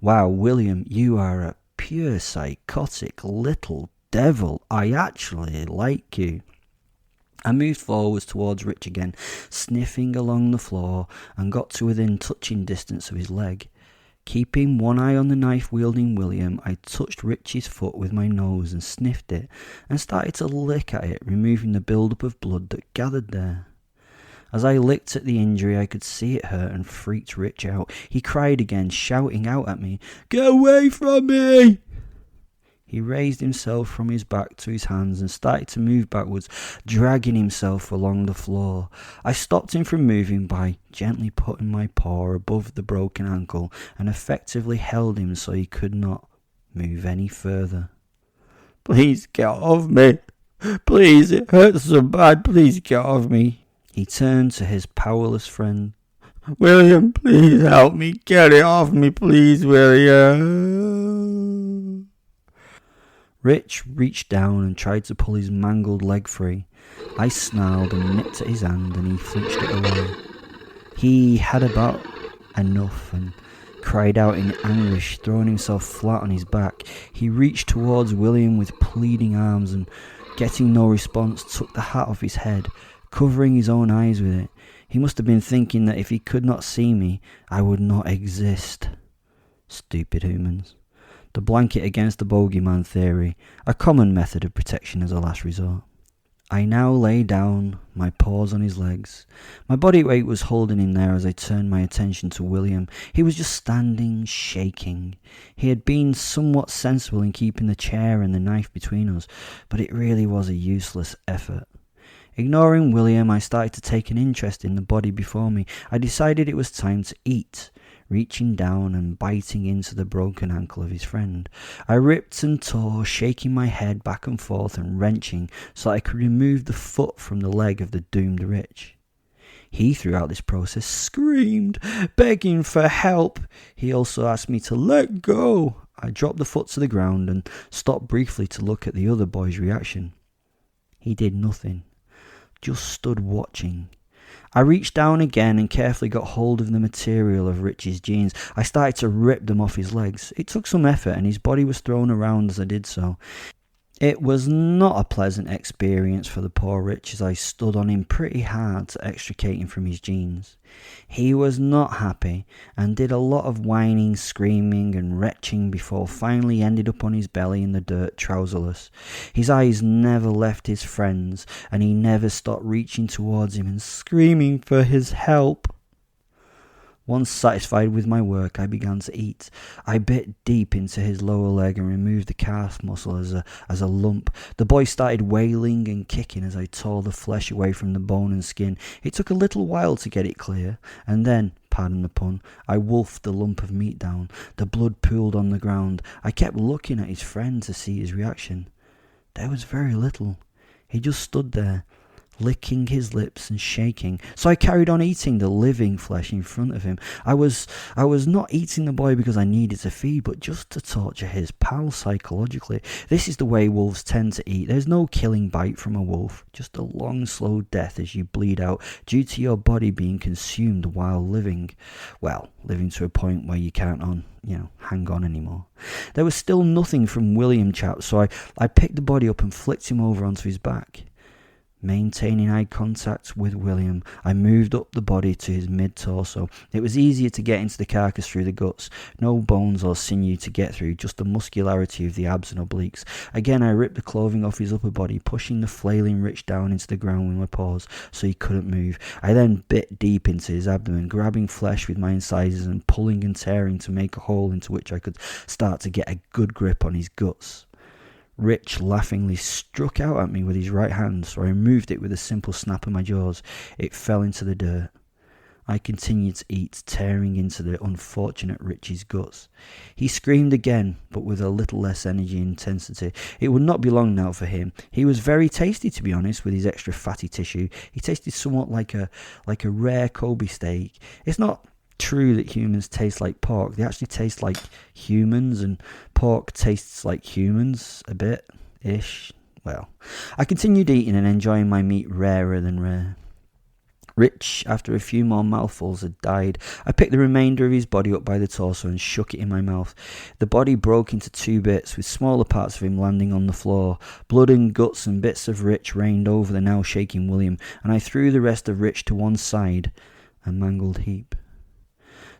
"Wow, William, you are a pure psychotic little devil. I actually like you." I moved forwards towards Rich again, sniffing along the floor, and got to within touching distance of his leg. Keeping one eye on the knife-wielding William, I touched Rich's foot with my nose and sniffed it, and started to lick at it, removing the build-up of blood that gathered there. As I licked at the injury, I could see it hurt and freaked Rich out. He cried again, shouting out at me, "Get away from me!" He raised himself from his back to his hands and started to move backwards, dragging himself along the floor. I stopped him from moving by gently putting my paw above the broken ankle and effectively held him so he could not move any further. "Please get off me. Please, it hurts so bad. Please get off me." He turned to his powerless friend. "William, please help me. Get it off me, please, William." Rich reached down and tried to pull his mangled leg free. I snarled and nipped at his hand, and he flinched it away. He had about enough and cried out in anguish, throwing himself flat on his back. He reached towards William with pleading arms and, getting no response, took the hat off his head, covering his own eyes with it. He must have been thinking that if he could not see me, I would not exist. Stupid humans. The blanket against the bogeyman theory, a common method of protection as a last resort. I now lay down, my paws on his legs. My body weight was holding him there as I turned my attention to William. He was just standing, shaking. He had been somewhat sensible in keeping the chair and the knife between us, but it really was a useless effort. Ignoring William, I started to take an interest in the body before me. I decided it was time to eat. reaching down and biting into the broken ankle of his friend. I ripped and tore, shaking my head back and forth and wrenching so that I could remove the foot from the leg of the doomed Rich. He, throughout this process, screamed, begging for help. He also asked me to let go. I dropped the foot to the ground and stopped briefly to look at the other boy's reaction. He did nothing, just stood watching. I reached down again and carefully got hold of the material of Rich's jeans. I started to rip them off his legs. It took some effort and his body was thrown around as I did so. It was not a pleasant experience for the poor Rich as I stood on him pretty hard to extricate him from his jeans. He was not happy and did a lot of whining, screaming and retching before finally ended up on his belly in the dirt trouserless. His eyes never left his friend's and he never stopped reaching towards him and screaming for his help. Once satisfied with my work, I began to eat. I bit deep into his lower leg and removed the calf muscle as a lump. The boy started wailing and kicking as I tore the flesh away from the bone and skin. It took a little while to get it clear, and then, pardon the pun, I wolfed the lump of meat down. The blood pooled on the ground. I kept looking at his friend to see his reaction. There was very little. He just stood there, licking his lips and shaking. So I carried on eating the living flesh in front of him. I was not eating the boy because I needed to feed, but just to torture his pal psychologically. This is the way wolves tend to eat. There's no killing bite from a wolf, just a long, slow death as you bleed out due to your body being consumed while living. Well, living to a point where you can't hang on anymore. There was still nothing from William chap, so I picked the body up and flicked him over onto his back. Maintaining eye contact with William, I moved up the body to his mid-torso. It was easier to get into the carcass through the guts. No bones or sinew to get through, just the muscularity of the abs and obliques. Again, I ripped the clothing off his upper body, pushing the flailing Rich down into the ground with my paws so he couldn't move. I then bit deep into his abdomen, grabbing flesh with my incisors and pulling and tearing to make a hole into which I could start to get a good grip on his guts. Rich laughingly struck out at me with his right hand, so I removed it with a simple snap of my jaws. It fell into the dirt. I continued to eat, tearing into the unfortunate Rich's guts. He screamed again, but with a little less energy and intensity. It would not be long now for him. He was very tasty, to be honest, with his extra fatty tissue. He tasted somewhat like a rare Kobe steak. It's not true that humans taste like pork. They actually taste like humans, and pork tastes like humans a bit-ish. Well, I continued eating and enjoying my meat rarer than rare. Rich, after a few more mouthfuls, had died. I picked the remainder of his body up by the torso and shook it in my mouth. The body broke into 2 bits, with smaller parts of him landing on the floor. Blood and guts and bits of Rich rained over the now shaking William, and I threw the rest of Rich to one side, a mangled heap.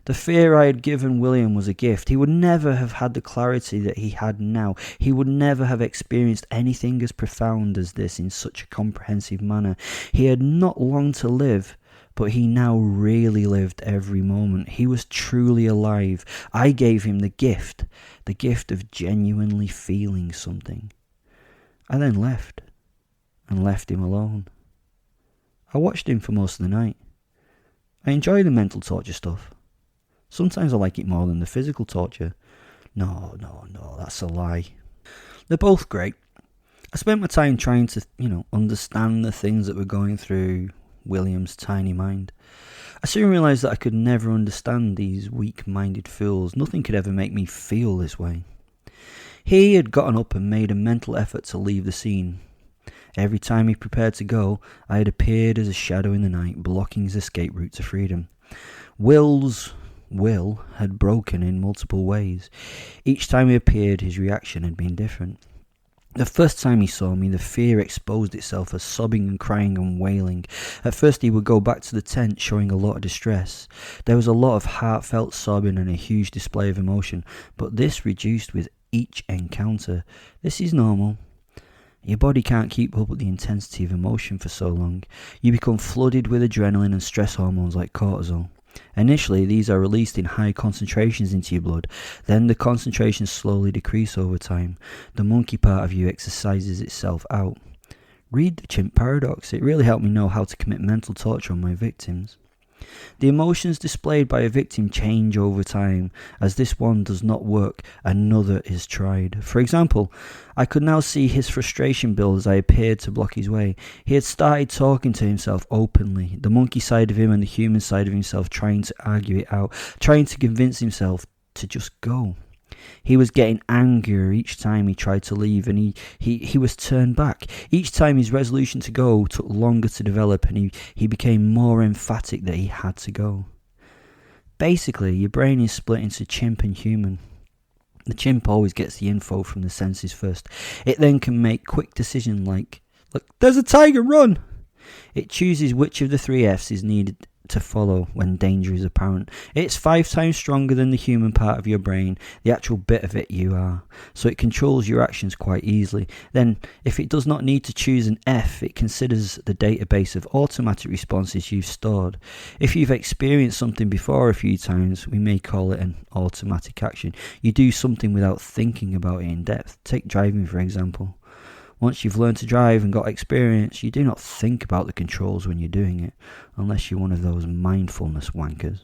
The fear I had given William was a gift. He would never have had the clarity that he had now. He would never have experienced anything as profound as this in such a comprehensive manner. He had not long to live, but he now really lived every moment. He was truly alive. I gave him the gift of genuinely feeling something. I then left him alone. I watched him for most of the night. I enjoy the mental torture stuff. Sometimes I like it more than the physical torture. No, that's a lie. They're both great. I spent my time trying to, understand the things that were going through William's tiny mind. I soon realised that I could never understand these weak-minded fools. Nothing could ever make me feel this way. He had gotten up and made a mental effort to leave the scene. Every time he prepared to go, I had appeared as a shadow in the night, blocking his escape route to freedom. Will's will had broken in multiple ways. Each time he appeared, his reaction had been different. The first time he saw me, the fear exposed itself as sobbing and crying and wailing. At first he would go back to the tent showing a lot of distress. There was a lot of heartfelt sobbing and a huge display of emotion, but this reduced with each encounter. This is normal. Your body can't keep up with the intensity of emotion for so long. You become flooded with adrenaline and stress hormones like cortisol. Initially, these are released in high concentrations into your blood. Then the concentrations slowly decrease over time. The monkey part of you exercises itself out. Read The Chimp Paradox. It really helped me know how to commit mental torture on my victims. The emotions displayed by a victim change over time. As this one does not work, another is tried. For example, I could now see his frustration build as I appeared to block his way. He had started talking to himself openly, the monkey side of him and the human side of himself trying to argue it out, trying to convince himself to just go. He was getting angrier each time he tried to leave, and he was turned back. Each time his resolution to go took longer to develop, and he became more emphatic that he had to go. Basically, your brain is split into chimp and human. The chimp always gets the info from the senses first. It then can make quick decisions like, look, there's a tiger, run! It chooses which of the 3 F's is needed to follow when danger is apparent. It's 5 times stronger than the human part of your brain, the actual bit of it you are, so it controls your actions quite easily. Then, if it does not need to choose an F, it considers the database of automatic responses you've stored. If you've experienced something before a few times, we may call it an automatic action. You do something without thinking about it in depth. Take driving, for example. Once you've learned to drive and got experience, you do not think about the controls when you're doing it, unless you're one of those mindfulness wankers.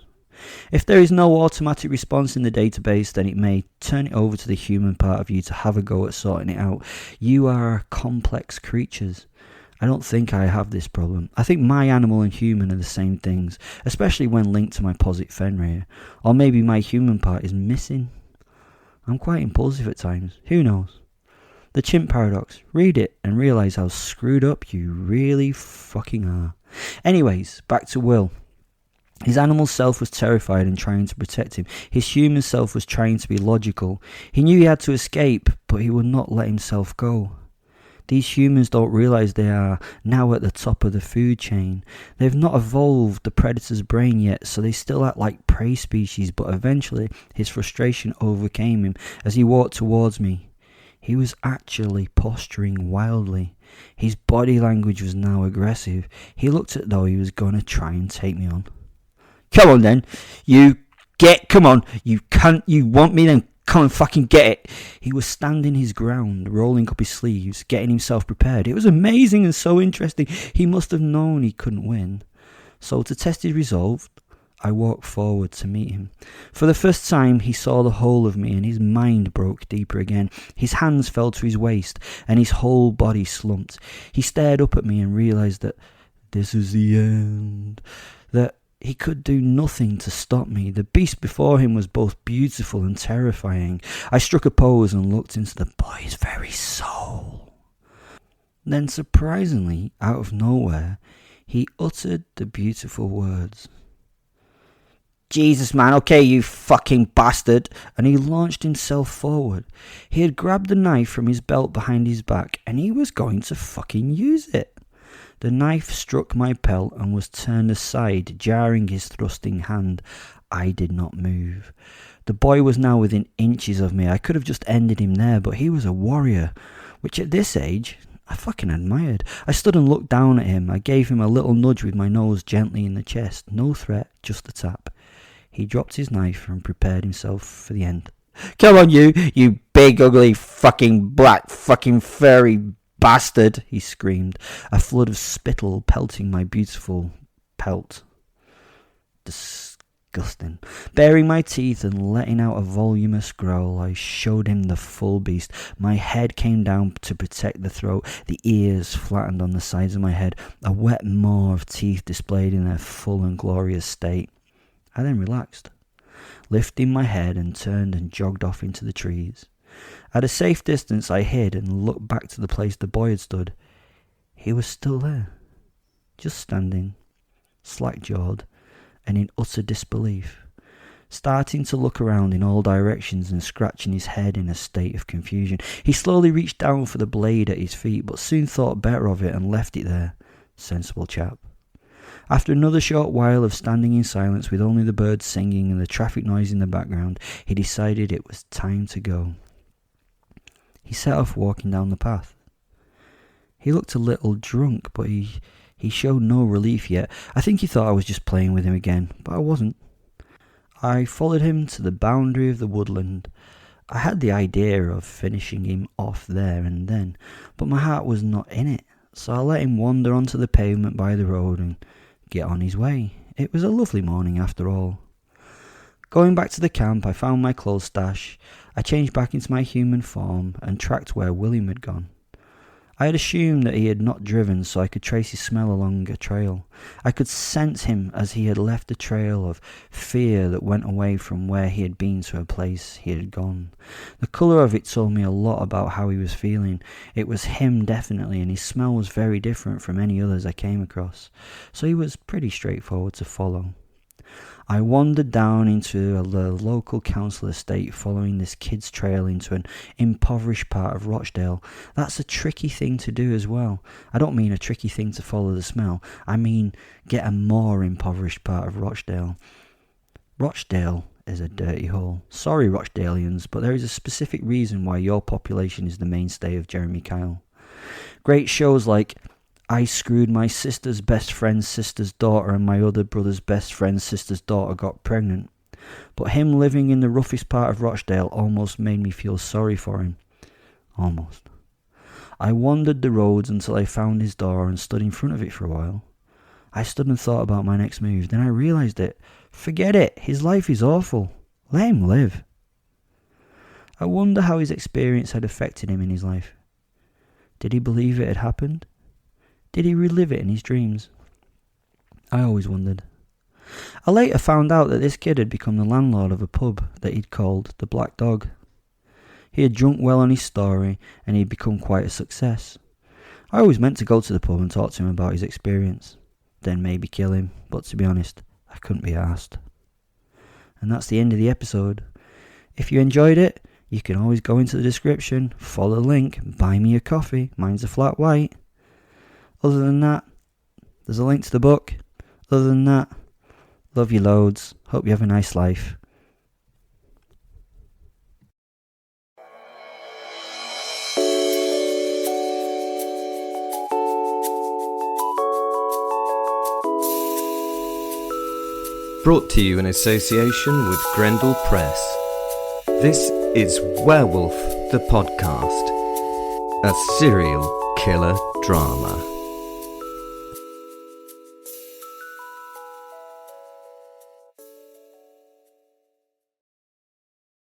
If there is no automatic response in the database, then it may turn it over to the human part of you to have a go at sorting it out. You are complex creatures. I don't think I have this problem. I think my animal and human are the same things, especially when linked to my posit Fenrir. Or maybe my human part is missing. I'm quite impulsive at times. Who knows? The chimp paradox. Read it and realise how screwed up you really fucking are. Anyways, back to Will. His animal self was terrified and trying to protect him. His human self was trying to be logical. He knew he had to escape, but he would not let himself go. These humans don't realise they are now at the top of the food chain. They've not evolved the predator's brain yet, so they still act like prey species, but eventually his frustration overcame him as he walked towards me. He was actually posturing wildly. His body language was now aggressive. He looked as though he was going to try and take me on. Come on then, come on, you cunt, you want me then, come and fucking get it. He was standing his ground, rolling up his sleeves, getting himself prepared. It was amazing and so interesting. He must have known he couldn't win. So to test his resolve, I walked forward to meet him. For the first time, he saw the whole of me, and his mind broke deeper again. His hands fell to his waist, and his whole body slumped. He stared up at me and realised that this was the end. That he could do nothing to stop me. The beast before him was both beautiful and terrifying. I struck a pose and looked into the boy's very soul. Then, surprisingly, out of nowhere, he uttered the beautiful words. Jesus, man, okay, you fucking bastard. And he launched himself forward. He had grabbed the knife from his belt behind his back, and he was going to fucking use it. The knife struck my pelt and was turned aside, jarring his thrusting hand. I did not move. The boy was now within inches of me. I could have just ended him there, but he was a warrior, which at this age I fucking admired. I stood and looked down at him. I gave him a little nudge with my nose gently in the chest. No threat, just a tap. He dropped his knife and prepared himself for the end. Come on, you big, ugly, fucking black, fucking furry bastard, he screamed, a flood of spittle pelting my beautiful pelt. Disgusting. Baring my teeth and letting out a voluminous growl, I showed him the full beast. My head came down to protect the throat, the ears flattened on the sides of my head, a wet maw of teeth displayed in their full and glorious state. I then relaxed, lifting my head and turned and jogged off into the trees. At a safe distance I hid and looked back to the place the boy had stood. He was still there, just standing, slack-jawed and in utter disbelief, starting to look around in all directions and scratching his head in a state of confusion. He slowly reached down for the blade at his feet, but soon thought better of it and left it there. Sensible chap. After another short while of standing in silence with only the birds singing and the traffic noise in the background, he decided it was time to go. He set off walking down the path. He looked a little drunk, but he showed no relief yet. I think he thought I was just playing with him again, but I wasn't. I followed him to the boundary of the woodland. I had the idea of finishing him off there and then, but my heart was not in it, so I let him wander onto the pavement by the road and get on his way. It was a lovely morning after all. Going back to the camp, I found my clothes stash. I changed back into my human form and tracked where William had gone. I had assumed that he had not driven, so I could trace his smell along a trail. I could sense him as he had left a trail of fear that went away from where he had been to a place he had gone. The colour of it told me a lot about how he was feeling. It was him definitely, and his smell was very different from any others I came across, so he was pretty straightforward to follow. I wandered down into the local council estate, following this kid's trail into an impoverished part of Rochdale. That's a tricky thing to do as well. I don't mean a tricky thing to follow the smell. I mean get a more impoverished part of Rochdale. Rochdale is a dirty hole. Sorry, Rochdalians, but there is a specific reason why your population is the mainstay of Jeremy Kyle. Great shows like I screwed my sister's best friend's sister's daughter and my other brother's best friend's sister's daughter got pregnant. But him living in the roughest part of Rochdale almost made me feel sorry for him. Almost. I wandered the roads until I found his door and stood in front of it for a while. I stood and thought about my next move. Then I realised it. Forget it. His life is awful. Let him live. I wonder how his experience had affected him in his life. Did he believe it had happened? Did he relive it in his dreams? I always wondered. I later found out that this kid had become the landlord of a pub that he'd called the Black Dog. He had drunk well on his story and he'd become quite a success. I always meant to go to the pub and talk to him about his experience, then maybe kill him, but to be honest, I couldn't be arsed. And that's the end of the episode. If you enjoyed it, you can always go into the description, follow the link, buy me a coffee, mine's a flat white. Other than that, there's a link to the book. Other than that, love you loads. Hope you have a nice life. Brought to you in association with Grendel Press. This is Werewolf the Podcast, a serial killer drama.